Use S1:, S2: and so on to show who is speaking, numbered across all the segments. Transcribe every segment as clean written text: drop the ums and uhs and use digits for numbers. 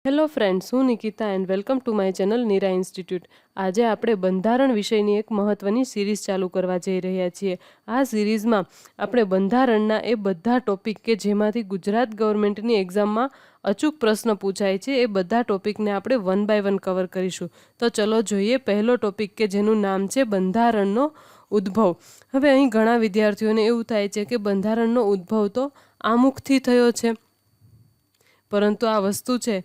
S1: Hello friends, હું Nikita and welcome to my channel Nira institute. આજે આપણે બંધારણ વિષયની એક મહત્ત્વની સિરીઝ ચાલુ કરવા જઈ રહ્યા છીએ. આ સિરીઝમાં આપણે બંધારણના એ બધા ટોપિક કે જેમાંથી ગુજરાત ગવર્મેન્ટની એક્ઝામમાં અચૂક પ્રશ્ન પૂછાય છે એ બધા ટોપિકને આપણે વન બાય વન કવર કરીશું. તો ચલો જોઈએ પહેલો ટોપિક કે જેનું નામ છે બંધારણનો ઉદ્ભવ. હવે અહીં ઘણા વિદ્યાર્થીઓને એવું થાય છે કે બંધારણનો ઉદ્ભવ તો આમુખથી થયો છે, પરંતુ આ વસ્તુ છે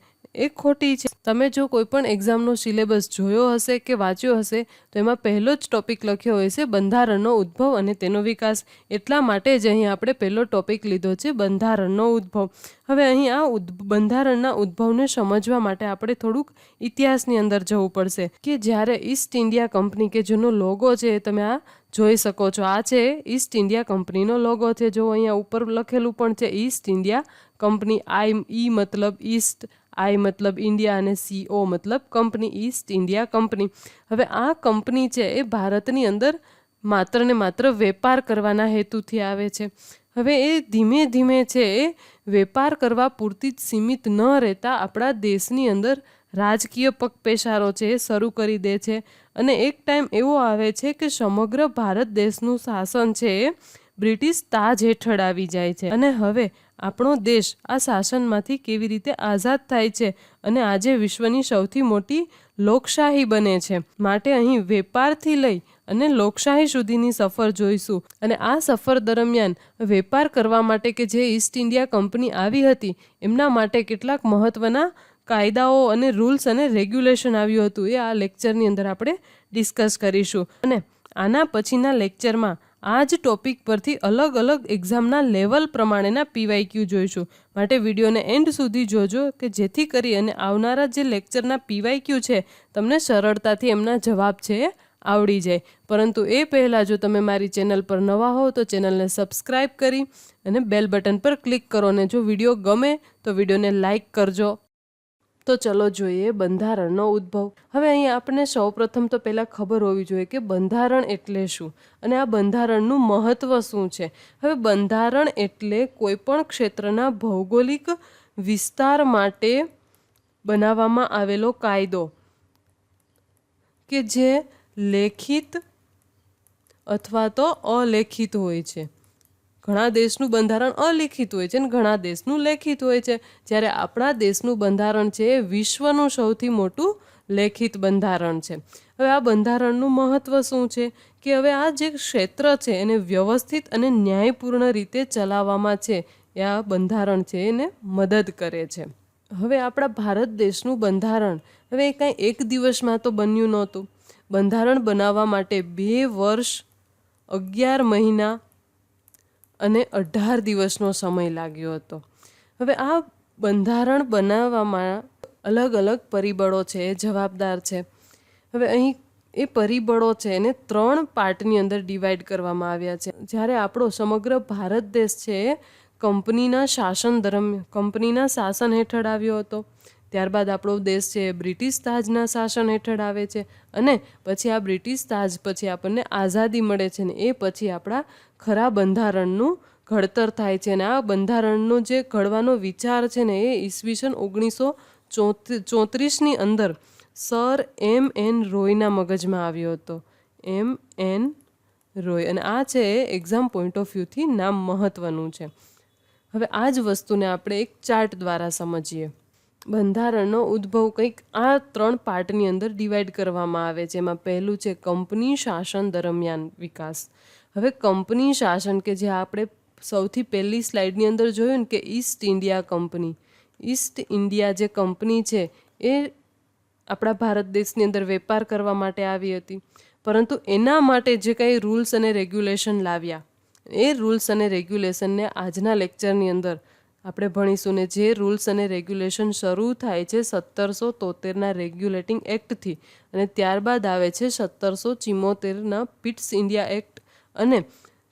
S1: એ ખોટી છે. તમે જો કોઈ પણ એક્ઝામનો સિલેબસ જોયો હશે કે વાંચ્યો હશે તો એમાં પહેલો જ ટોપિક લખ્યો હોય છે બંધારણનો ઉદ્ભવ અને તેનો વિકાસ. એટલા માટે જ અહીં આપણે પહેલો ટોપિક લીધો છે બંધારણનો ઉદ્ભવ. હવે અહીં આ બંધારણના ઉદ્ભવને સમજવા માટે આપણે થોડુંક ઇતિહાસની અંદર જવું પડશે કે જ્યારે ઈસ્ટ ઇન્ડિયા કંપની કે જેનો લોગો છે એ તમે આ જોઈ શકો છો. આ છે ઈસ્ટ ઇન્ડિયા કંપનીનો લોગો છે. જો અહીંયા ઉપર લખેલું પણ છે ઈસ્ટ ઇન્ડિયા કંપની. ઈ મતલબ ઈસ્ટ, આઈ મતલબ ઇન્ડિયા અને CO મતલબ કંપની, ઈસ્ટ ઇન્ડિયા કંપની. હવે આ કંપની છે એ ભારતની અંદર માત્ર ને માત્ર વેપાર કરવાના હેતુથી આવે છે. હવે એ ધીમે ધીમે છે એ વેપાર કરવા પૂરતી જ સીમિત ન રહેતા આપણા દેશની અંદર રાજકીય પગપેસારો છે એ શરૂ કરી દે છે અને એક ટાઈમ એવો આવે છે કે સમગ્ર ભારત દેશનું શાસન છે એ બ્રિટિશ તાજ હેઠળ આવી જાય છે. અને હવે આપણો દેશ આ શાસનમાંથી કેવી રીતે આઝાદ થાય છે અને આજે વિશ્વની સૌથી મોટી લોકશાહી બને છે. માટે અહીં વેપારથી લઈ અને લોકશાહી સુધીની સફર જોઈશું. અને આ સફર દરમિયાન વેપાર કરવા માટે કે જે ઈસ્ટ ઇન્ડિયા કંપની આવી હતી એમના માટે કેટલાક મહત્ત્વના કાયદાઓ અને રૂલ્સ અને રેગ્યુલેશન આવ્યું હતું એ આ લેક્ચરની અંદર આપણે ડિસ્કસ કરીશું. અને આના પછીના લેક્ચરમાં આ જ ટોપિક પરથી અલગ અલગ એક્ઝામના લેવલ પ્રમાણેના PYQ જોઈશું. માટે વિડીયોને એન્ડ સુધી જોજો કે જેથી કરી અને આવનારા જે લેક્ચરના PYQ છે તમને સરળતાથી એમના જવાબ છે એ આવડી જાય. પરંતુ એ પહેલાં જો તમે મારી ચેનલ પર નવા હો તો ચેનલને સબસ્ક્રાઈબ કરી અને બેલ બટન પર ક્લિક કરો. અને જો વિડીયો ગમે તો વિડીયોને લાઈક કરજો. તો ચલો જોઈએ બંધારણનો ઉદ્ભવ. હવે અહીં આપણને સૌપ્રથમ તો પહેલાં ખબર હોવી જોઈએ કે બંધારણ એટલે શું અને આ બંધારણનું મહત્ત્વ શું છે. હવે બંધારણ એટલે કોઈ પણ ક્ષેત્રના ભૌગોલિક વિસ્તાર માટે બનાવવામાં આવેલો કાયદો કે જે લેખિત અથવા તો અલેખિત હોય છે. ઘણા દેશનું બંધારણ અલિખિત હોય છે અને ઘણા દેશનું લેખિત હોય છે. જ્યારે આપણા દેશનું બંધારણ છે એ વિશ્વનું સૌથી મોટું લેખિત બંધારણ છે. હવે આ બંધારણનું મહત્ત્વ શું છે કે હવે આ જે ક્ષેત્ર છે એને વ્યવસ્થિત અને ન્યાયપૂર્ણ રીતે ચલાવવામાં છે એ આ બંધારણ છે એને મદદ કરે છે. હવે આપણા ભારત દેશનું બંધારણ હવે એ કાંઈ એક દિવસમાં તો બન્યું નહોતું. બંધારણ બનાવવા માટે 2 વર્ષ 11 મહિના અને 18 દિવસનો સમય લાગ્યો હતો. હવે આ બંધારણ બનાવવામાં અલગ અલગ પરિબળો છે એ જવાબદાર છે. હવે અહીં એ પરિબળો છે એને 3 પાર્ટની અંદર ડિવાઈડ કરવામાં આવ્યા છે. જ્યારે આપણો સમગ્ર ભારત દેશ છે એ કંપનીના શાસન હેઠળ આવ્યો હતો. ત્યારબાદ આપણો દેશ છે બ્રિટિશ તાજના શાસન હેઠળ આવે છે અને પછી આ બ્રિટિશ તાજ પછી આપણને આઝાદી મળે છે ને એ પછી આપણા ખરા બંધારણનું ઘડતર થાય છે. અને આ બંધારણનો જે ઘડવાનો વિચાર છે ને એ ઈસવીસન 1934ની અંદર સર M.N. રોયના મગજમાં આવ્યો હતો. M.N. રોય. અને આ છે એક્ઝામ પોઈન્ટ ઓફ વ્યૂથી નામ મહત્ત્વનું છે. હવે આ જ વસ્તુને આપણે એક ચાર્ટ દ્વારા સમજીએ. બંધારણનો ઉદ્ભવ કંઈક આ 3 પાર્ટની અંદર ડિવાઈડ કરવામાં આવે છે. એમાં પહેલું છે કંપની શાસન દરમિયાન વિકાસ. હવે કંપની શાસન કે જે આપણે સૌથી પહેલી સ્લાઇડની અંદર જોયું ને કે East India company. East India જે કંપની છે એ આપણા ભારત દેશની અંદર વેપાર કરવા માટે આવી હતી. પરંતુ એના માટે જે કંઈ રૂલ્સ અને રેગ્યુલેશન લાવ્યા એ રૂલ્સ અને રેગ્યુલેશનને આજના લેક્ચરની અંદર આપણે ભણીશું. ને જે રૂલ્સ અને રેગ્યુલેશન શરૂ થાય છે 1773ના રેગ્યુલેટિંગ એક્ટથી અને ત્યારબાદ આવે છે 1774ના પિટ્સ ઇન્ડિયા એક્ટ અને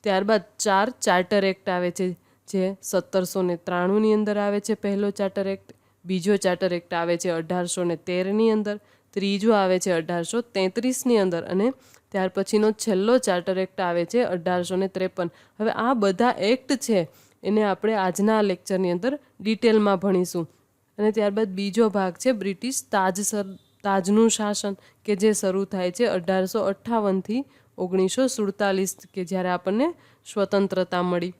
S1: ત્યારબાદ 4 ચાર્ટર એક્ટ આવે છે. જે 1793ની અંદર આવે છે પહેલો ચાર્ટર એક્ટ, બીજો ચાર્ટર એક્ટ આવે છે 1813ની અંદર, ત્રીજો આવે છે 1833ની અંદર અને ત્યાર પછીનો છેલ્લો ચાર્ટર એક્ટ આવે છે 1853. હવે આ બધા એક્ટ છે એને આપણે આજના લેક્ચરની અંદર ડિટેલમાં ભણીશું. અને ત્યારબાદ બીજો ભાગ છે બ્રિટિશ તાજનું શાસન, કે જે શરૂ થાય છે 1858થી 1947, કે જ્યારે આપણને સ્વતંત્રતા મળી.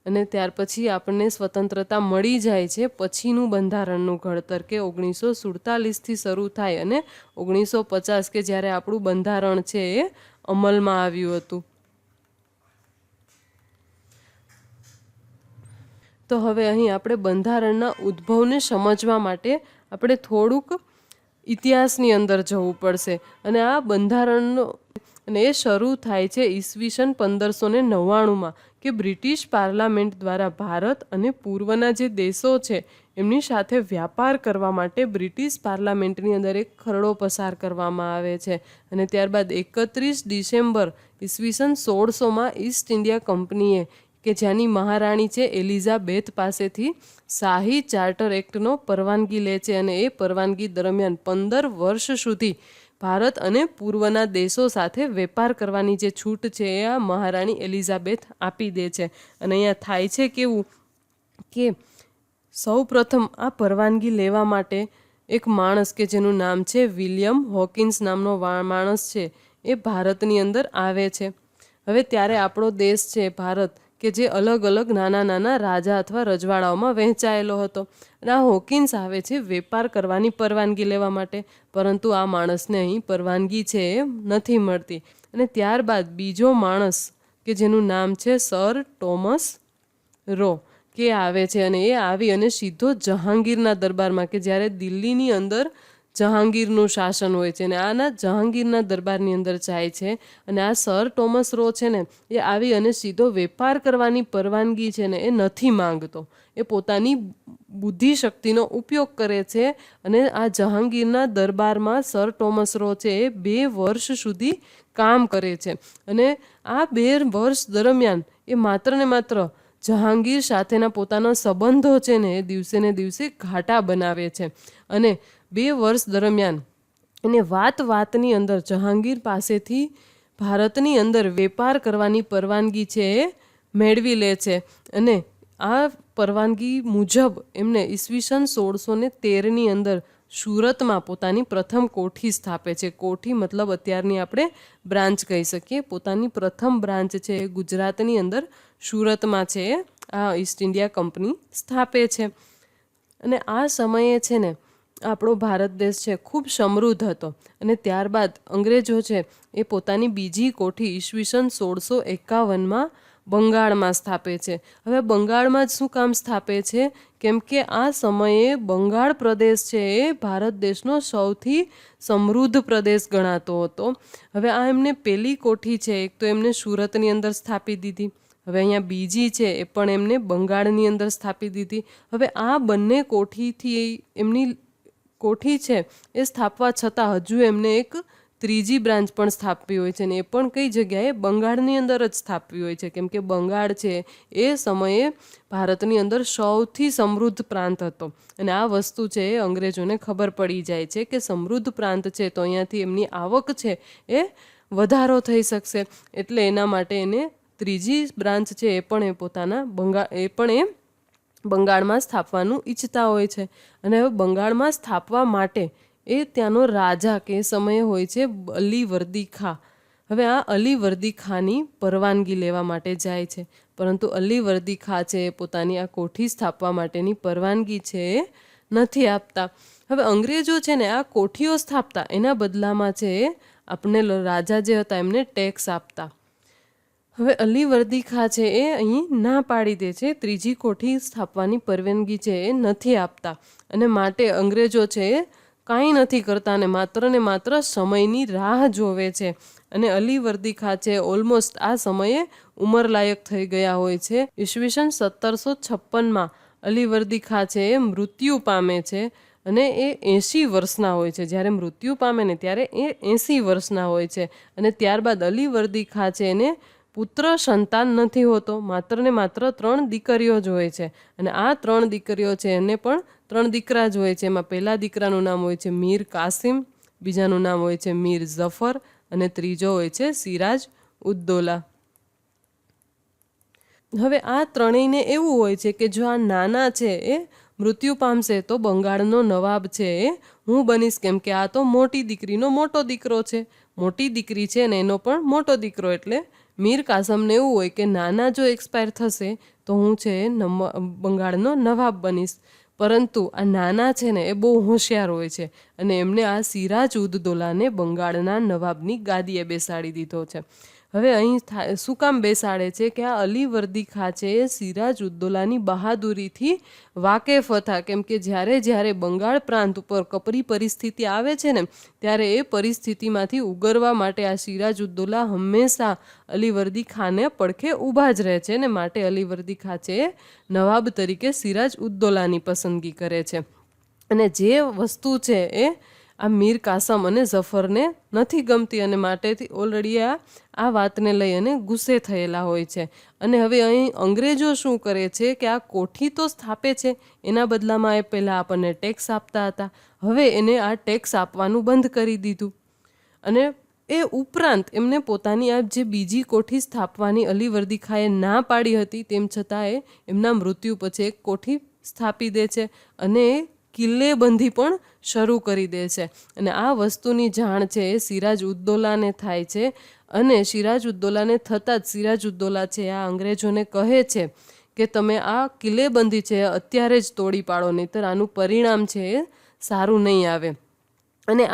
S1: અને ત્યાર પછી આપણને સ્વતંત્રતા મળી જાય છે પછીનું બંધારણનું ઘડતર, કે 1947થી શરૂ થાય અને 1950, કે જ્યારે આપણું બંધારણ છે એ અમલમાં આવ્યું હતું. તો હવે અહીં આપણે બંધારણના ઉદ્ભવને સમજવા માટે આપણે થોડુંક ઇતિહાસની અંદર જવું પડશે. અને આ બંધારણનો અને એ શરૂ થાય છે ઈસવીસન 1599માં, કે બ્રિટિશ પાર્લામેન્ટ દ્વારા ભારત અને પૂર્વના જે દેશો છે એમની સાથે વ્યાપાર કરવા માટે બ્રિટિશ પાર્લામેન્ટની અંદર એક ખરડો પસાર કરવામાં આવે છે. અને ત્યારબાદ 31 ડિસેમ્બર ઈસવીસન 1600માં ઈસ્ટ ઇન્ડિયા કંપનીએ, કે જ્યાંની મહારાણી છે એલિઝાબેથ પાસેથી શાહી ચાર્ટર એક્ટનો પરવાનગી લે છે. અને એ પરવાનગી દરમિયાન 15 વર્ષ સુધી ભારત અને પૂર્વના દેશો સાથે વેપાર કરવાની જે છૂટ છે એ આ મહારાણી એલિઝાબેથ આપી દે છે. અને અહીંયા થાય છે કેવું, કે સૌ પ્રથમ આ પરવાનગી લેવા માટે એક માણસ, કે જેનું નામ છે વિલિયમ હોકિન્સ નામનો માણસ છે, એ ભારતની અંદર આવે છે. હવે ત્યારે આપણો દેશ છે ભારત, કે જે અલગ અલગ નાના નાના રાજા અથવા રજવાડાઓમાં વહેંચાયેલો હતો. અને આ હોકિન્સ આવે છે વેપાર કરવાની પરવાનગી લેવા માટે, પરંતુ આ માણસને અહીં પરવાનગી છે એ નથી મળતી. અને ત્યારબાદ બીજો માણસ, કે જેનું નામ છે સર ટોમસ રો, કે આવે છે. અને એ આવી અને સીધો જહાંગીરના દરબારમાં, કે જ્યારે દિલ્હીની અંદર જહાંગીરનું શાસન હોય છે, અને આના જહાંગીરના દરબારની અંદર જાય છે. અને આ સર ટોમસ રો છે ને, એ આવી અને સીધો વેપાર કરવાની પરવાનગી છે ને એ નથી માંગતો. એ પોતાની બુદ્ધિ શક્તિનો ઉપયોગ કરે છે. અને આ જહાંગીરના દરબારમાં સર ટોમસ રો છે એ 2 વર્ષ સુધી કામ કરે છે. અને આ 2 વર્ષ દરમિયાન એ માત્ર ને માત્ર જહાંગીર સાથેના પોતાના સંબંધો છે ને એ દિવસે ને દિવસે ઘાટા બનાવે છે. અને 2 વર્ષ દરમિયાન એને વાતની અંદર જહાંગીર પાસેથી ભારતની અંદર વેપાર કરવાની પરવાનગી છે એ મેળવી લે છે. અને આ પરવાનગી મુજબ એમને ઈસવીસન 1613ની અંદર સુરતમાં પોતાની પ્રથમ કોઠી સ્થાપે છે. કોઠી મતલબ અત્યારની આપણે બ્રાન્ચ કહી શકીએ. પોતાની પ્રથમ બ્રાન્ચ છે એ ગુજરાતની અંદર સુરતમાં છે આ ઈસ્ટ ઇન્ડિયા કંપની સ્થાપે છે. અને આ સમયે છે ને આપણો ભારત દેશ છે ખૂબ સમૃદ્ધ હતો. અને ત્યારબાદ અંગ્રેજો છે એ પોતાની બીજી કોઠી ઈસવીસન 1651માં બંગાળમાં સ્થાપે છે. હવે બંગાળમાં જ શું કામ સ્થાપે છે? કેમ કે આ સમયે બંગાળ પ્રદેશ છે એ ભારત દેશનો સૌથી સમૃદ્ધ પ્રદેશ ગણાતો હતો. હવે આ એમને પહેલી કોઠી છે એક તો એમને સુરતની અંદર સ્થાપી દીધી. હવે અહીંયા બીજી છે એ પણ એમને બંગાળની અંદર સ્થાપી દીધી. હવે આ બંને કોઠીથી એમની કોઠી છે એ સ્થાપવા છતાં હજુ એમને એક ત્રીજી બ્રાન્ચ પણ સ્થાપવી હોય છે. ને એ પણ કઈ જગ્યાએ? બંગાળની અંદર જ સ્થાપવી હોય છે. કેમ કે બંગાળ છે એ સમયે ભારતની અંદર સૌથી સમૃદ્ધ પ્રાંત હતો. અને આ વસ્તુ છે એ અંગ્રેજોને ખબર પડી જાય છે કે સમૃદ્ધ પ્રાંત છે તો અહીંયાથી એમની આવક છે એ વધારો થઈ શકશે. એટલે એના માટે એને ત્રીજી બ્રાન્ચ છે એ પણ એ પોતાના બંગાળમાં સ્થાપવાનું ઈચ્છતા હોય છે. અને હવે બંગાળમાં સ્થાપવા માટે એ ત્યાંનો રાજા કે સમયે હોય છે અલીવર્દી ખાં. હવે આ અલીવર્દી ખાંની પરવાનગી લેવા માટે જાય છે, પરંતુ અલીવર્દી ખાં છે પોતાની આ કોઠી સ્થાપવા માટેની પરવાનગી છે એ નથી આપતા. હવે અંગ્રેજો છે ને આ કોઠીઓ સ્થાપતા, એના બદલામાં છે આપણે રાજા જે હતા એમને ટેક્સ આપતા. હવે અલીવર્દી ખાં છે એ અહીં ના પાડી દે છે, ત્રીજી કોઠી સ્થાપવાની પરવાનગી છે એ નથી આપતા. અને માટે અંગ્રેજો છે એ કાંઈ નથી કરતા અને માત્ર સમયની રાહ જોવે છે. અને અલીવર્દી ખાં છે ઓલમોસ્ટ આ સમયે ઉંમરલાયક થઈ ગયા હોય છે. ઈસવીસન 1756માં અલીવર્દી ખાં છે એ મૃત્યુ પામે છે. અને એ 80 વર્ષના હોય છે. જ્યારે મૃત્યુ પામે ને ત્યારે એ 80 વર્ષના હોય છે. અને ત્યારબાદ અલીવર્દી ખાં છે એને પુત્ર સંતાન નથી હોતો, માત્ર 3 દીકરીઓ જ હોય છે. અને આ 3 દીકરીઓ છે એને પણ 3 દીકરા જ હોય છે. એમાં પહેલા દીકરાનું નામ હોય છે મીર કાસિમ, બીજાનું નામ હોય છે મીર જફર, અને ત્રીજો હોય છે સિરાજ ઉદ્દૌલા. હવે આ ત્રણેયને એવું હોય છે કે જો આ નાના છે એ મૃત્યુ પામશે તો બંગાળનો નવાબ છે એ હું બનીશ, કેમ કે આ તો મોટી દીકરીનો મોટો દીકરો છે, મોટી દીકરી છે ને એનો પણ મોટો દીકરો. એટલે મીર કાસમને એવું હોય કે નાના જો એક્સપાયર થશે તો હું છે એ બંગાળનો નવાબ બનીશ. પરંતુ આ નાના છે ને એ બહુ હોશિયાર હોય છે અને એમને આ સિરાજ ઉદ દૌલાને બંગાળના નવાબની ગાદીએ બેસાડી દીધો છે. હવે અહીં શું કામ બેસાડે છે કે આ અલીવર્દી ખાં છે એ સિરાજ ઉદ દૌલાની બહાદુરીથી વાકેફ હતા, કેમ કે જ્યારે બંગાળ પ્રાંત ઉપર કપરી પરિસ્થિતિ આવે છે ને ત્યારે એ પરિસ્થિતિમાંથી ઉગરવા માટે આ સિરાજ ઉદ દૌલા હંમેશા અલીવર્દી ખાંને પડખે ઊભા જ રહે છે ને માટે અલીવર્દી ખાં છે એ નવાબ તરીકે સિરાજ ઉદ દૌલાની પસંદગી કરે છે. અને જે વસ્તુ છે એ આ મીર કાસમ અને ઝફરને નથી ગમતી અને માટેથી ઓલરેડી આ વાતને લઈ અને ગુસ્સે થયેલા હોય છે. અને હવે અહીં અંગ્રેજો શું કરે છે કે આ કોઠી તો સ્થાપે છે, એના બદલામાં એ પહેલાં આપણને ટેક્સ આપતા હતા, હવે એને આ ટેક્સ આપવાનું બંધ કરી દીધું. અને એ ઉપરાંત એમને પોતાની આ જે બીજી કોઠી સ્થાપવાની અલીવર્દી ખાંએ ના પાડી હતી તેમ છતાં એ એમના મૃત્યુ પછી એક કોઠી સ્થાપી દે છે અને એ કિલ્લેબંધી પણ શરૂ કરી દે છે. અને આ વસ્તુની જાણ છે એ સિરાજ ઉદ દૌલાને થાય છે અને સિરાજ ઉદ દૌલાને થતાં જ સિરાજ ઉદ દૌલા છે આ અંગ્રેજોને કહે છે કે તમે આ કિલ્લેબંધી છે અત્યારે જ તોડી પાડો, નહીંતર આનું પરિણામ છે એ સારું નહીં આવે. અને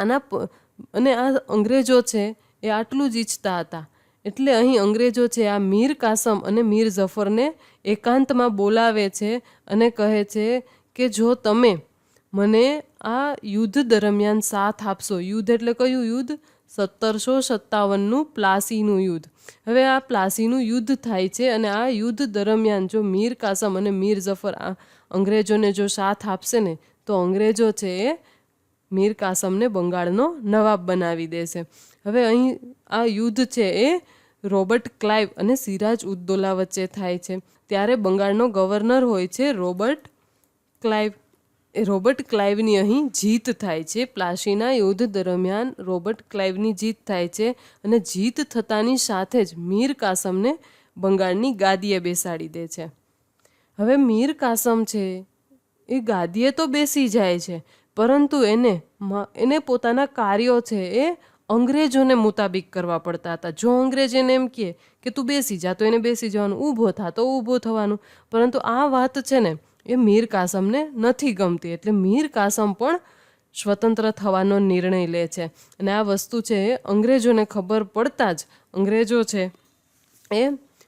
S1: આ અંગ્રેજો છે એ આટલું જ ઈચ્છતા હતા. એટલે અહીં અંગ્રેજો છે આ મીર કાસમ અને મીર ઝફરને એકાંતમાં બોલાવે છે અને કહે છે કે જો તમે મને આ યુદ્ધ દરમિયાન સાથ આપશો. યુદ્ધ એટલે કયું યુદ્ધ? 1757નું પ્લાસીનું યુદ્ધ. હવે આ પ્લાસીનું યુદ્ધ થાય છે અને આ યુદ્ધ દરમિયાન જો મીર કાસમ અને મીર ઝફર આ અંગ્રેજોને જો સાથ આપશે ને તો અંગ્રેજો છે એ મીર કાસમને બંગાળનો નવાબ બનાવી દેશે. હવે અહીં આ યુદ્ધ છે એ રોબર્ટ ક્લાઇવ અને સિરાજ ઉદ દૌલા વચ્ચે થાય છે. ત્યારે બંગાળનો ગવર્નર હોય છે રોબર્ટ ક્લાઇવ. રોબર્ટ ક્લાઇવની અહીં જીત થાય છે. પ્લાસીના યુદ્ધ દરમિયાન રોબર્ટ ક્લાઇવની જીત થાય છે અને જીત થતાની સાથે જ મીર કાસમને બંગાળની ગાદીએ બેસાડી દે છે. હવે મીર કાસમ છે એ ગાદીએ તો બેસી જાય છે, પરંતુ એને પોતાના કાર્યો છે એ અંગ્રેજોને મુતાબિક કરવા પડતા હતા. જો અંગ્રેજ એને એમ કહે કે તું બેસી જા તો એને બેસી જવાનું, ઊભો થા તો ઊભો થવાનું. પરંતુ આ વાત છે ને એ મીર કાસમને નથી ગમતી, એટલે મીર કાસમ પણ સ્વતંત્ર થવાનો નિર્ણય લે છે. અને આ વસ્તુ છે એ અંગ્રેજોને ખબર પડતા જ અંગ્રેજો છે એ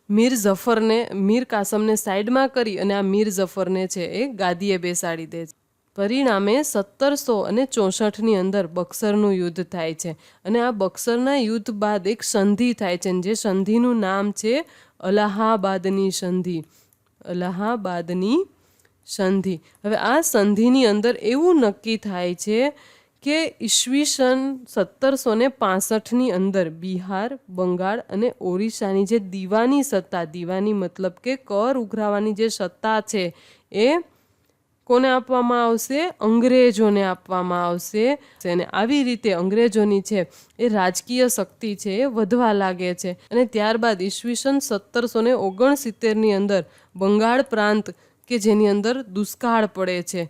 S1: મીર કાસમને સાઈડમાં કરી અને આ મીર ઝફરને છે એ ગાદીએ બેસાડી દે છે. પરિણામે 1764ની અંદર બક્સરનું યુદ્ધ થાય છે અને આ બક્સરના યુદ્ધ બાદ એક સંધિ થાય છે, જે સંધિનું નામ છે અલ્હાબાદની સંધિ. અલ્હાબાદની સંધિ. હવે આ સંધિની અંદર એવું નક્કી થાય છે કે ઈસવીસન 1765ની અંદર બિહાર, બંગાળ અને ઓરિસ્સાની જે દીવાની સત્તા, દીવાની મતલબ કે કર ઉઘરાવવાની જે સત્તા છે એ કોને આપવામાં આવશે? અંગ્રેજોને આપવામાં આવશે. અને આવી રીતે અંગ્રેજોની છે એ રાજકીય શક્તિ છે એ વધવા લાગે છે. અને ત્યારબાદ ઈસવીસન 1769ની અંદર બંગાળ પ્રાંત કે જેની અંદર દુષ્કાળ પડે છે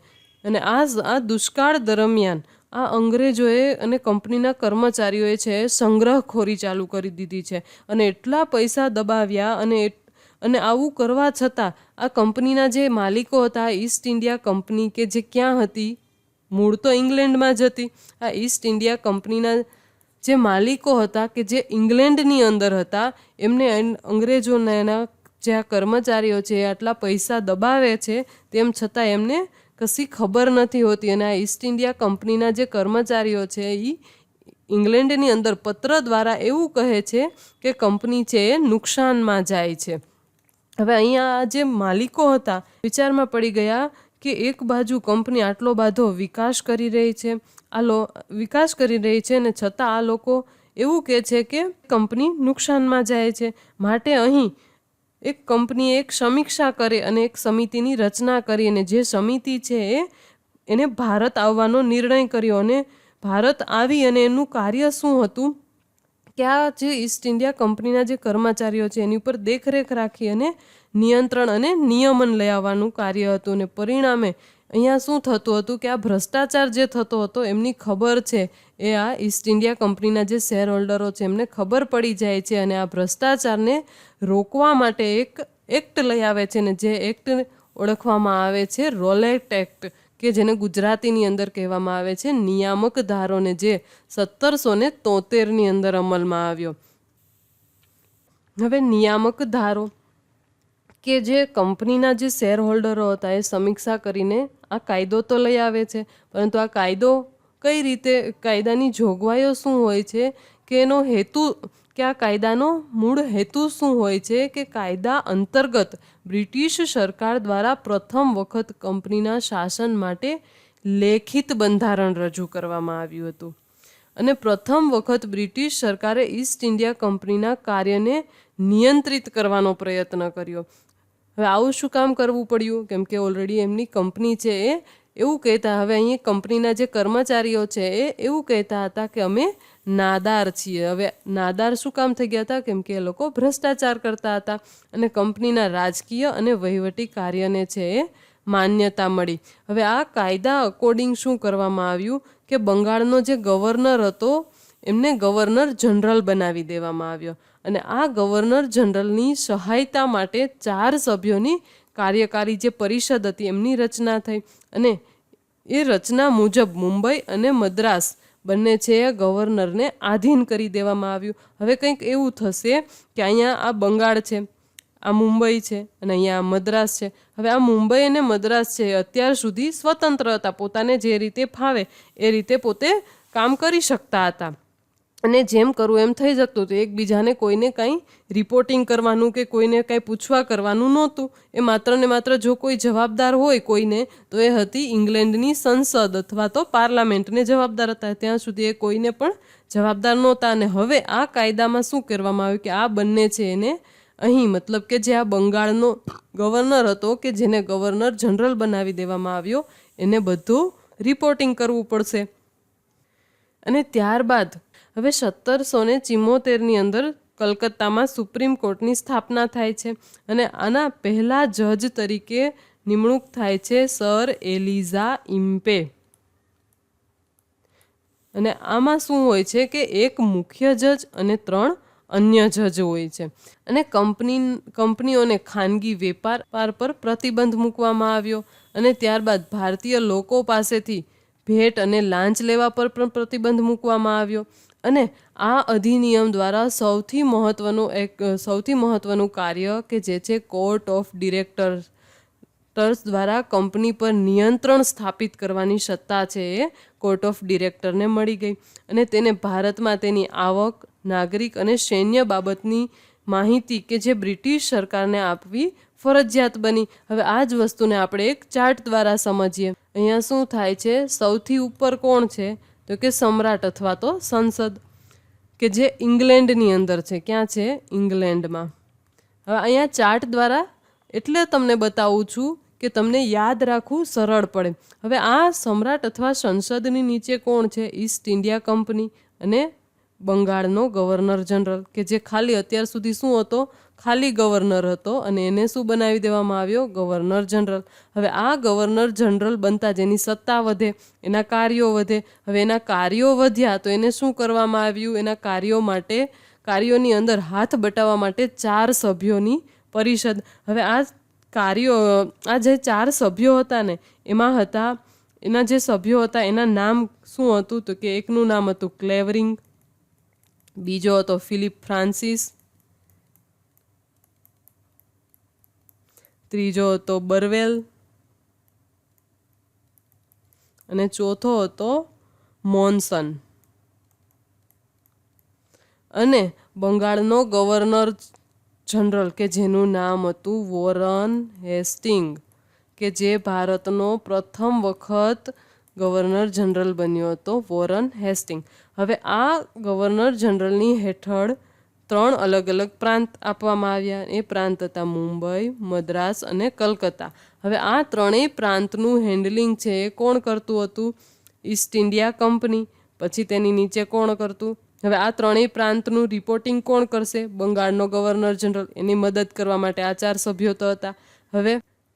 S1: અને આ દુષ્કાળ દરમિયાન આ અંગ્રેજોએ અને કંપનીના કર્મચારીઓએ છે સંગ્રહખોરી ચાલુ કરી દીધી છે અને એટલા પૈસા દબાવ્યા અને આવું કરવા છતાં આ કંપનીના જે માલિકો હતા, ઈસ્ટ ઇન્ડિયા કંપની કે જે ક્યાં હતી? મૂળ તો ઇંગ્લેન્ડમાં જ હતી. આ ઈસ્ટ ઇન્ડિયા કંપનીના જે માલિકો હતા કે જે ઇંગ્લેન્ડની અંદર હતા, એમને અંગ્રેજોના જે આ કર્મચારીઓ છે આટલા પૈસા દબાવે છે તેમ છતાં એમને કશી ખબર નથી હોતી. અને આ ઈસ્ટ ઇન્ડિયા કંપનીના જે કર્મચારીઓ છે એ ઇંગ્લેન્ડની અંદર પત્ર દ્વારા એવું કહે છે કે કંપની છે એ નુકસાનમાં જાય છે. હવે અહીંયા જે માલિકો હતા વિચારમાં પડી ગયા કે એક બાજુ કંપની આટલો બધો વિકાસ કરી રહી છે અને છતાં આ લોકો એવું કહે છે કે કંપની નુકસાનમાં જાય છે. માટે અહીં એક કંપનીએ એક સમીક્ષા કરી અને એક સમિતિની રચના કરી અને જે સમિતિ છે એને ભારત આવવાનો નિર્ણય કર્યો. અને ભારત આવી અને એનું કાર્ય શું હતું કે આ જે ઈસ્ટ ઇન્ડિયા કંપનીના જે કર્મચારીઓ છે એની ઉપર દેખરેખ રાખી અને નિયંત્રણ અને નિયમન લઈ આવવાનું કાર્ય હતું. અને પરિણામે અહીંયા શું થતું હતું કે આ ભ્રષ્ટાચાર જે થતો હતો એમની ખબર છે, એ આ ઈસ્ટ ઇન્ડિયા કંપનીના જે શેર હોલ્ડરો છે એમને ખબર પડી જાય છે, અને આ ભ્રષ્ટાચારને રોકવા માટે એક એક્ટ લઈ આવે છે, ને જે એક્ટ ઓળખવામાં આવે છે રોલેટ એક્ટ, કે જેને ગુજરાતીની અંદર કહેવામાં આવે છે નિયામક ધારોને, જે 1773ની અંદર અમલમાં આવ્યો. હવે નિયામક ધારો કે જે કંપનીના જે શેર હોલ્ડરો હતા એ સમીક્ષા કરીને આ કાયદો તો લઈ આવે છે, પરંતુ આ કાયદો કઈ રીતે, કાયદાની જોગવાઈઓ શું હોય છે, કે એનો હેતુ, કે આ કાયદાનો મૂળ હેતુ શું હોય છે, કે કાયદા અંતર્ગત બ્રિટિશ સરકાર દ્વારા પ્રથમ વખત કંપનીના શાસન માટે લેખિત બંધારણ રજૂ કરવામાં આવ્યું હતું, અને પ્રથમ વખત બ્રિટિશ સરકારે ઈસ્ટ ઇન્ડિયા કંપનીના કાર્યને નિયંત્રિત કરવાનો પ્રયત્ન કર્યો. હવે આવું શું કામ કરવું પડ્યું, કેમ કે ઓલરેડી એમની કંપની છે એ એવું કહેતા, હવે અહીં કંપનીના જે કર્મચારીઓ છે એ એવું કહેતા હતા કે અમે નાદાર છીએ. હવે નાદાર શું કામ થઈ ગયા હતા, કેમ કે એ લોકો ભ્રષ્ટાચાર કરતા હતા, અને કંપનીના રાજકીય અને વહીવટી કાર્યને છે એ માન્યતા મળી. હવે આ કાયદા અકોર્ડિંગ શું કરવામાં આવ્યું, કે બંગાળનો જે ગવર્નર હતો એમને ગવર્નર જનરલ બનાવી દેવામાં આવ્યો, અને આ ગવર્નર જનરલની સહાયતા માટે 4 સભ્યોની કાર્યકારી જે પરિષદ હતી એમની રચના થઈ, અને એ રચના મુજબ મુંબઈ અને મદ્રાસ બંને છે એ ગવર્નરને આધીન કરી દેવામાં આવ્યું. હવે કંઈક એવું થશે કે અહીંયા આ બંગાળ છે, આ મુંબઈ છે, અને અહીંયા આ મદ્રાસ છે. હવે આ મુંબઈ અને મદ્રાસ છે અત્યાર સુધી સ્વતંત્ર હતા, પોતાને જે રીતે ફાવે એ રીતે પોતે કામ કરી શકતા હતા, અને જેમ કરવું એમ થઈ શકતું હતું. એકબીજાને કોઈને કાંઈ રિપોર્ટિંગ કરવાનું કે કોઈને કાંઈ પૂછવા કરવાનું નહોતું. એ માત્ર ને માત્ર જો કોઈ જવાબદાર હોય કોઈને, તો એ હતી ઇંગ્લેન્ડની સંસદ અથવા તો પાર્લામેન્ટને જવાબદાર હતા. ત્યાં સુધી એ કોઈને પણ જવાબદાર નહોતા. અને હવે આ કાયદામાં શું કરવામાં આવ્યું, કે આ બંને છે એને અહીં, મતલબ કે જે આ બંગાળનો ગવર્નર હતો, કે જેને ગવર્નર જનરલ બનાવી દેવામાં આવ્યો, એને બધું રિપોર્ટિંગ કરવું પડશે. અને ત્યારબાદ હવે 1774ની અંદર કલકત્તામાં સુપ્રીમ કોર્ટની સ્થાપના થાય છે, અને આના પહેલા જજ તરીકે નિમણૂક થાય છે સર એલિઝા ઇમ્પે. અને આમાં શું હોય છે, કે એક મુખ્ય જજ અને 3 અન્ય જજ હોય છે. અને કંપનીઓને ખાનગી વેપાર પર પ્રતિબંધ મૂકવામાં આવ્યો, અને ત્યારબાદ ભારતીય લોકો પાસેથી ભેટ અને લાંચ લેવા પર પણ પ્રતિબંધ મૂકવામાં આવ્યો. અને આ અધિનિયમ દ્વારા સૌથી મહત્વનું કાર્ય કે જે છે કોર્ટ ઓફ ડિરેક્ટર્સ દ્વારા કંપની પર નિયંત્રણ સ્થાપિત કરવાની સત્તા છે એ કોર્ટ ઓફ ડિરેક્ટરને મળી ગઈ, અને તેને ભારતમાં તેની આવક, નાગરિક અને સૈન્ય બાબતની માહિતી કે જે બ્રિટિશ સરકારને આપવી ફરજિયાત બની. હવે આ જ વસ્તુને આપણે એક ચાર્ટ દ્વારા સમજીએ. અહીંયા શું થાય છે, સૌથી ઉપર કોણ છે, તો કે સમ્રાટ અથવા તો સંસદ, કે જે ઇંગ્લેન્ડની અંદર છે. ક્યાં છે, ઇંગ્લેન્ડમાં. હવે અહીંયા ચાર્ટ દ્વારા એટલે તમને બતાવું છું કે તમને યાદ રાખવું સરળ પડે. હવે આ સમ્રાટ અથવા સંસદની નીચે કોણ છે, ઈસ્ટ ઇન્ડિયા કંપની અને બંગાળનો ગવર્નર જનરલ, કે જે ખાલી અત્યાર સુધી શું હતો, ખાલી ગવર્નર હતો, અને એને શું બનાવી દેવામાં આવ્યો, ગવર્નર જનરલ. હવે આ ગવર્નર જનરલ બનતા જેની સત્તા વધે, એના કાર્યો વધે. હવે એના કાર્યો વધ્યા તો એને શું કરવામાં આવ્યું, એના કાર્યોની અંદર હાથ બટાવવા માટે 4 સભ્યોની પરિષદ. હવે આ જે 4 સભ્યો હતા ને, એના જે સભ્યો હતા એના નામ શું હતું, તો કે એકનું નામ હતું ક્લેવરિંગ, બીજો હતો ફિલિપ ફ્રાન્સિસ, ત્રીજો હતો બરવેલ, અને ચોથો હતો મોન્સન. અને બંગાળનો ગવર્નર જનરલ કે જેનું નામ હતું વોરન હેસ્ટિંગ, કે જે ભારતનો પ્રથમ વખત ગવર્નર જનરલ બન્યો હતો, વોરન હેસ્ટિંગ. હવે આ ગવર્નર જનરલની હેઠળ 3 અલગ અલગ પ્રાંત આપવામાં આવ્યા. એ પ્રાંત હતા મુંબઈ, મદ્રાસ અને કલકત્તા. હવે આ 3 પ્રાંતનું હેન્ડલિંગ છે એ કોણ કરતું હતું, ઈસ્ટ ઇન્ડિયા કંપની. પછી તેની નીચે કોણ કરતું, હવે આ 3 પ્રાંતનું રિપોર્ટિંગ કોણ કરશે, બંગાળનો ગવર્નર જનરલ. એની મદદ કરવા માટે આ 4 સભ્યો તો હતા. હવે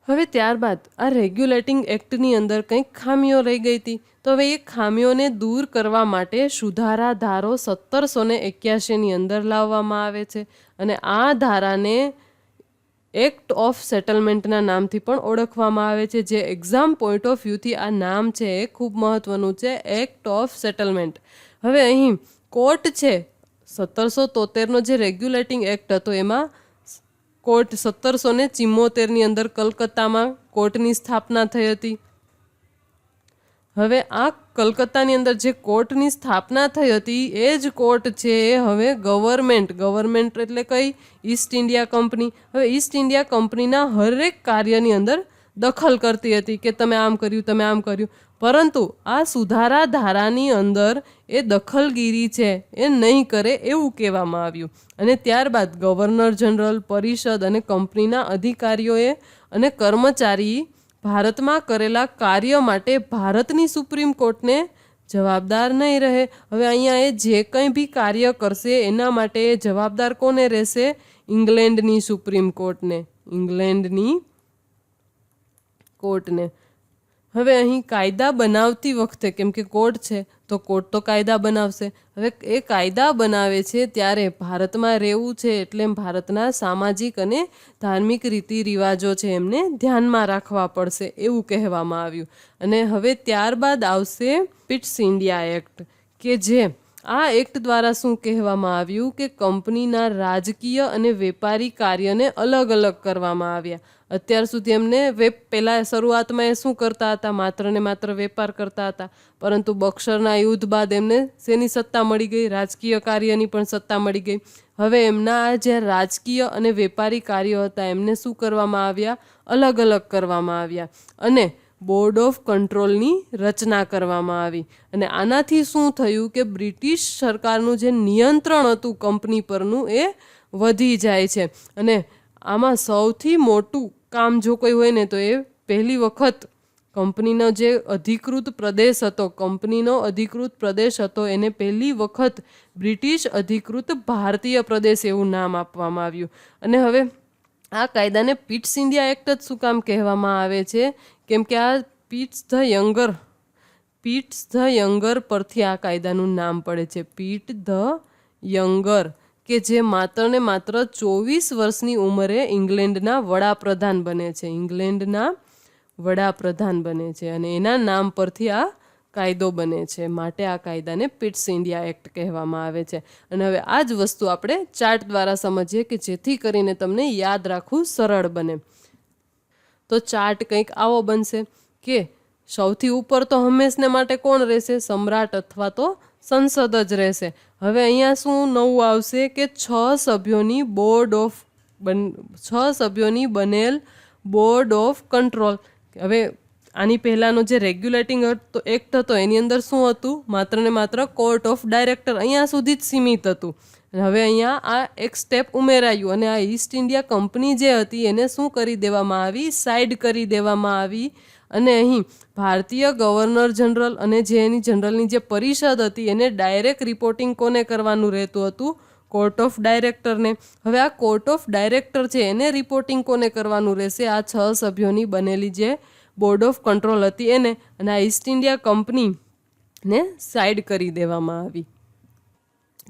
S1: હવે ત્યારબાદ આ રેગ્યુલેટિંગ એક્ટની અંદર કંઈક ખામીઓ રહી ગઈ હતી, તો હવે એ ખામીઓને દૂર કરવા માટે સુધારા ધારો 1781ની અંદર લાવવામાં આવે છે. અને આ ધારાને એક્ટ ઓફ સેટલમેન્ટના નામથી પણ ઓળખવામાં આવે છે. જે એક્ઝામ પોઈન્ટ ઓફ વ્યૂથી આ નામ છે એ ખૂબ મહત્વનું છે, એક્ટ ઓફ સેટલમેન્ટ. હવે અહીં કોર્ટ છે, 1773નો જે રેગ્યુલેટિંગ એક્ટ હતો એમાં કોર્ટ 1774ની અંદર કલકત્તામાં કોર્ટની સ્થાપના થઈ હતી. હવે આ કલકત્તાની અંદર જે કોર્ટની સ્થાપના થઈ હતી એ જ કોર્ટ છે એ હવે ગવર્મેન્ટ એટલે કઈ? East India company. હવે ઈસ્ટ ઇન્ડિયા કંપનીના હરેક કાર્યની અંદર દખલ કરતી હતી કે તમે આમ કર્યું, તમે આમ કર્યું. પરંતુ આ સુધારા ધારાની અંદર એ દખલગીરી છે એ નહીં કરે એવું કહેવામાં આવ્યું. અને ત્યારબાદ ગવર્નર જનરલ, પરિષદ અને કંપનીના અધિકારીઓએ અને કર્મચારી ભારતમાં કરેલા કાર્ય માટે ભારતની સુપ્રીમ કોર્ટને જવાબદાર નહીં રહે. હવે અહીંયા એ જે કંઈ બી કાર્ય કરશે એના માટે જવાબદાર કોને રહેશે? ઇંગ્લેન્ડની સુપ્રીમ કોર્ટને, ઇંગ્લેન્ડની કોર્ટને. હવે અહીં કાયદા બનાવતી વખતે, કેમ કે કોર્ટ છે તો કોર્ટ તો કાયદા બનાવશે. હવે એ કાયદા બનાવે છે ત્યારે ભારતમાં રહેવું છે એટલે ભારતના સામાજિક અને ધાર્મિક રીતિ રિવાજો છે એમને ધ્યાનમાં રાખવા પડશે એવું કહેવામાં આવ્યું. અને હવે ત્યારબાદ આવશે પિટ્સ ઇન્ડિયા એક્ટ, કે જે આ એક્ટ દ્વારા શું કહેવામાં આવ્યું કે કંપનીના રાજકીય અને વેપારી કાર્યને અલગ અલગ કરવામાં આવ્યા. અત્યાર સુધી એમને પહેલાં શરૂઆતમાં એ શું કરતા હતા? માત્ર ને માત્ર વેપાર કરતા હતા. પરંતુ બક્સરના યુદ્ધ બાદ એમને શેની સત્તા મળી ગઈ? રાજકીય કાર્યની પણ સત્તા મળી ગઈ. હવે એમના જે રાજકીય અને વેપારી કાર્યો હતા એમને શું કરવામાં આવ્યા? અલગ અલગ કરવામાં આવ્યા. અને બોર્ડ ઓફ કંટ્રોલની રચના કરવામાં આવી. અને આનાથી શું થયું કે બ્રિટિશ સરકારનું જે નિયંત્રણ હતું કંપની પરનું એ વધી જાય છે. અને આમાં સૌથી મોટું કામ જો કોઈ હોય ને તો એ પહેલી વખત કંપનીનો જે અધિકૃત પ્રદેશ હતો, કંપનીનો અધિકૃત પ્રદેશ હતો એને પહેલી વખત બ્રિટિશ અધિકૃત ભારતીય પ્રદેશ એવું નામ આપવામાં આવ્યું. અને હવે આ કાયદાને પિટ્સ ઇન્ડિયા એક્ટ જ શું કામ કહેવામાં આવે છે? કેમ કે આ પિટ્સ ધ યંગર પરથી આ કાયદાનું નામ પડે છે, પીટ ધ યંગર, કે જે માત્ર ને માત્ર 24 વર્ષની ઉંમરે ઇંગ્લેન્ડના વડાપ્રધાન બને છે, ઇંગ્લેન્ડના વડાપ્રધાન બને છે. અને એના નામ પરથી આ કાયદો બને છે, માટે આ કાયદાને પિટ્સ ઇન્ડિયા એક્ટ કહેવામાં આવે છે. અને હવે આ જ વસ્તુ આપણે ચાર્ટ દ્વારા સમજીએ કે જેથી કરીને તમને યાદ રાખવું સરળ બને. તો ચાર્ટ કંઈક આવો બનશે કે સૌથી ઉપર તો હંમેશને માટે કોણ રહેશે? સમ્રાટ અથવા તો સંસદ જ રહેશે. હવે અહીંયા શું નવું આવશે કે 6 સભ્યોની બનેલ બોર્ડ ઓફ કંટ્રોલ. હવે આની પહેલાંનો જે રેગ્યુલેટિંગ એક્ટ હતો એની અંદર શું હતું? માત્ર ને માત્ર કોર્ટ ઓફ ડાયરેક્ટર અહીંયા સુધી જ સીમિત હતું. હવે અહીંયા આ એક સ્ટેપ ઉમેરાયું અને આ ઈસ્ટ ઇન્ડિયા કંપની જે હતી એને શું કરી દેવામાં આવી? સાઈડ કરી દેવામાં આવી. અને અહીં ભારતીય ગવર્નર જનરલ અને જે એની જનરલની જે પરિષદ હતી એને ડાયરેક્ટ રિપોર્ટિંગ કોને કરવાનું રહેતું હતું? કોર્ટ ઓફ ડાયરેક્ટરને. હવે આ કોર્ટ ઓફ ડાયરેક્ટર છે એને રિપોર્ટિંગ કોને કરવાનું રહેશે? આ 6 સભ્યોની બનેલી જે બોર્ડ ઓફ કંટ્રોલ હતી એને. અને આ ઈસ્ટ ઇન્ડિયા કંપનીને સાઈડ કરી દેવામાં આવી.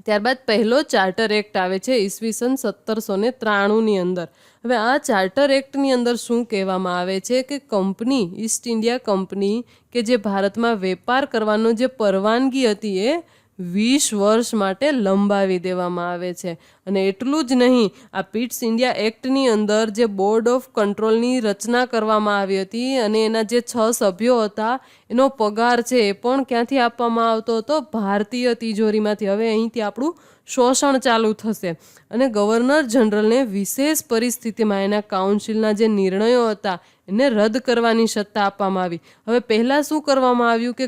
S1: ત્યારબાદ પહેલો ચાર્ટર એક્ટ આવે છે ઈસવીસન 1793ની અંદર. હવે આ ચાર્ટર એક્ટની અંદર શું કહેવામાં આવે છે કે કંપની, ઈસ્ટ ઇન્ડિયા કંપની કે જે ભારતમાં વેપાર કરવાનો જે પરવાનગી હતી એ 20 વર્ષ માટે લંબાવી દેવામાં આવે છે. અને એટલું જ નહીં, આ પિટ્સ ઇન્ડિયા એક્ટની અંદર જે બોર્ડ ઓફ કંટ્રોલની રચના કરવામાં આવી હતી અને એના જે 6 સભ્યો હતા એનો પગાર છે એ પણ ક્યાંથી આપવામાં આવતો હતો? ભારતીય તિજોરીમાંથી. હવે અહીંથી આપણું શોષણ ચાલુ થશે. અને ગવર્નર જનરલને વિશેષ પરિસ્થિતિમાં એના કાઉન્સિલના જે નિર્ણયો હતા એને રદ કરવાની સત્તા આપવામાં આવી. હવે પહેલાં શું કરવામાં આવ્યું કે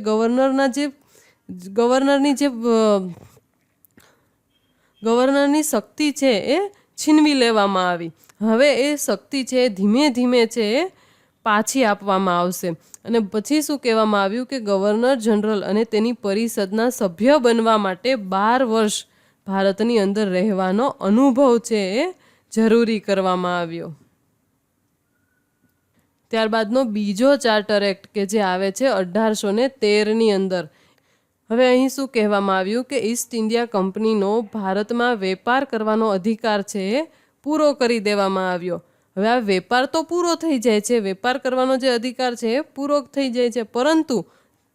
S1: ગવર્નરની શક્તિ છે એ છીનવી લેવામાં આવી. હવે એ શક્તિ છે ધીમે ધીમે છે એ પાછી આપવામાં આવશે. અને પછી શું કહેવામાં આવ્યું કે ગવર્નર જનરલ અને તેની પરિષદના સભ્ય બનવા માટે 12 વર્ષ ભારતની અંદર રહેવાનો અનુભવ છે એ જરૂરી કરવામાં આવ્યો. ત્યારબાદનો બીજો ચાર્ટર એક્ટ કે જે આવે છે 1813ની અંદર. હવે અહીં શું કહેવામાં આવ્યું કે ઈસ્ટ ઇન્ડિયા કંપનીનો ભારતમાં વેપાર કરવાનો અધિકાર છે એ પૂરો કરી દેવામાં આવ્યો. હવે આ વેપાર તો પૂરો થઈ જાય છે, વેપાર કરવાનો જે અધિકાર છે એ પૂરો થઈ જાય છે, પરંતુ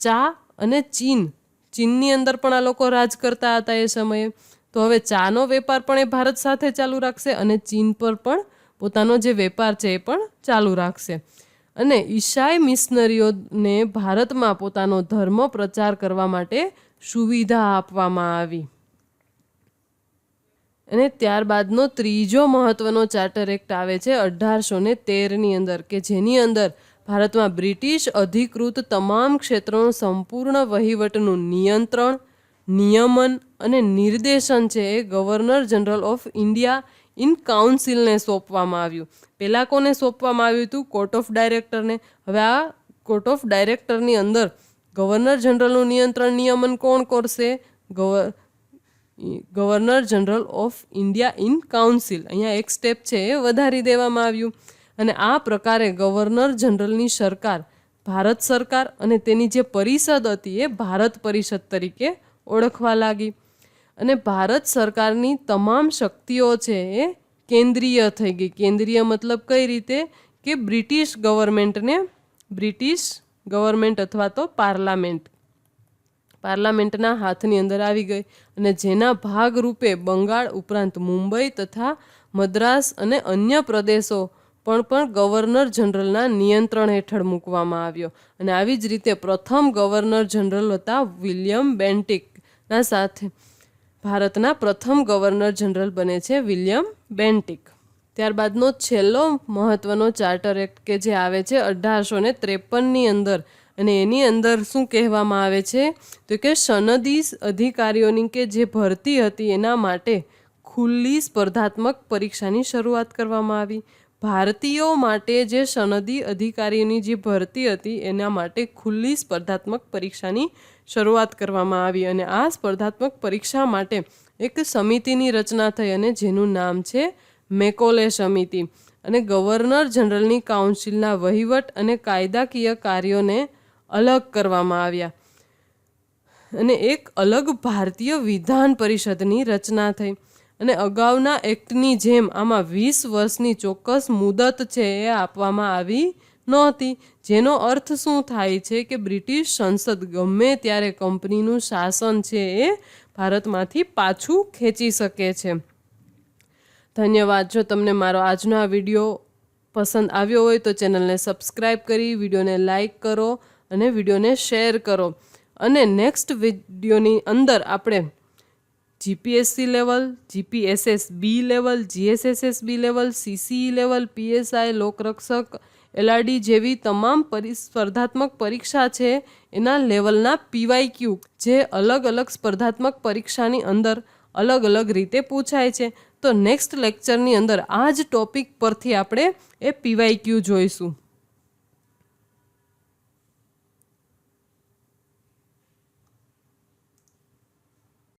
S1: ચા અને ચીનની અંદર પણ આ લોકો રાજ કરતા હતા એ સમયે. તો હવે ચાનો વેપાર પણ એ ભારત સાથે ચાલુ રાખશે અને ચીન પર પણ પોતાનો જે વેપાર છે એ પણ ચાલુ રાખશે. અને ઈસાઈ મિશનરીઓને ભારતમાં પોતાનો ધર્મ પ્રચાર કરવા માટે સુવિધા આપવામાં આવી. અને ત્યારબાદનો ત્રીજો મહત્વનો ચાર્ટર એક્ટ આવે છે 1813ની અંદર, કે જેની અંદર ભારતમાં બ્રિટિશ અધિકૃત તમામ ક્ષેત્રોનું સંપૂર્ણ વહીવટનું નિયંત્રણ, નિયમન અને નિર્દેશન છે એ governor general of India in કાઉન્સિલને સોંપવામાં આવ્યું. પહેલાં કોને સોંપવામાં આવ્યું હતું? કોર્ટ ઓફ ડાયરેક્ટરને. હવે આ કોર્ટ ઓફ ડાયરેક્ટરની અંદર ગવર્નર જનરલનું નિયંત્રણ નિયમન કોણ કરશે? Governor general of India in council. અહીંયા એક સ્ટેપ છે એ વધારી દેવામાં આવ્યું. અને આ પ્રકારે ગવર્નર જનરલની સરકાર ભારત સરકાર અને તેની જે પરિષદ હતી એ ભારત પરિષદ તરીકે ઓળખવા લાગી. અને ભારત સરકારની તમામ શક્તિઓ છે એ કેન્દ્રીય થઈ ગઈ. કેન્દ્રીય મતલબ કઈ રીતે? કે બ્રિટિશ ગવર્મેન્ટ અથવા તો પાર્લામેન્ટના હાથની અંદર આવી ગઈ. અને જેના ભાગરૂપે બંગાળ ઉપરાંત મુંબઈ તથા મદ્રાસ અને અન્ય પ્રદેશો પણ ગવર્નર જનરલના નિયંત્રણ હેઠળ મૂકવામાં આવ્યો. અને આવી જ રીતે પ્રથમ ગવર્નર જનરલ હતા વિલિયમ બેન્ટિકના સાથે ભારતના પ્રથમ ગવર્નર જનરલ બને છે વિલિયમ બેન્ટિક. ત્યારબાદનો છેલ્લો મહત્વનો ચાર્ટર એક્ટ કે જે આવે છે 1853ની અંદર, અને એની અંદર શું કહેવામાં આવે છે? તો કે સનદી અધિકારીઓની કે જે ભરતી હતી એના માટે ખુલ્લી સ્પર્ધાત્મક પરીક્ષાની શરૂઆત કરવામાં આવી. ભારતીયો માટે જે સનદી અધિકારીઓની જે ભરતી હતી એના માટે ખુલ્લી સ્પર્ધાત્મક પરીક્ષાની શરૂઆત કરવામાં આવી. અને આ સ્પર્ધાત્મક પરીક્ષા માટે એક સમિતિની રચના થઈ અને જેનું નામ છે મેકોલે સમિતિ. અને ગવર્નર જનરલની કાઉન્સિલના વહીવટ અને કાયદાકીય કાર્યોને અલગ કરવામાં આવ્યા અને એક અલગ ભારતીય વિધાન પરિષદની રચના થઈ. અને અગાઉના એક્ટની જેમ આમાં 20 વર્ષની ચોક્કસ મુદત છે એ આપવામાં આવી નહોતી. જેનો અર્થ શું થાય છે કે બ્રિટિશ સંસદ ગમે ત્યારે કંપનીનું શાસન છે એ ભારતમાંથી પાછું ખેંચી શકે છે. ધન્યવાદ. જો તમને મારો આજનો આ વિડીયો પસંદ આવ્યો હોય તો ચેનલને સબસ્ક્રાઈબ કરી, વિડીયોને લાઈક કરો અને વિડીયોને શેર કરો. અને નેક્સ્ટ વિડીયોની અંદર આપણે GPSC level, GPSSB level, GSSSB level, CCE level, PSI, લોકરક્ષક, એલઆરડી જેવી તમામ સ્પર્ધાત્મક પરીક્ષા છે એના લેવલના પીવાયક્યુ જે અલગ અલગ સ્પર્ધાત્મક પરીક્ષાની અંદર અલગ અલગ રીતે પૂછાય છે. તો નેક્સ્ટ લેક્ચરની અંદર આ જ ટોપિક પરથી આપણે એ પીવાયક્યુ જોઈશું.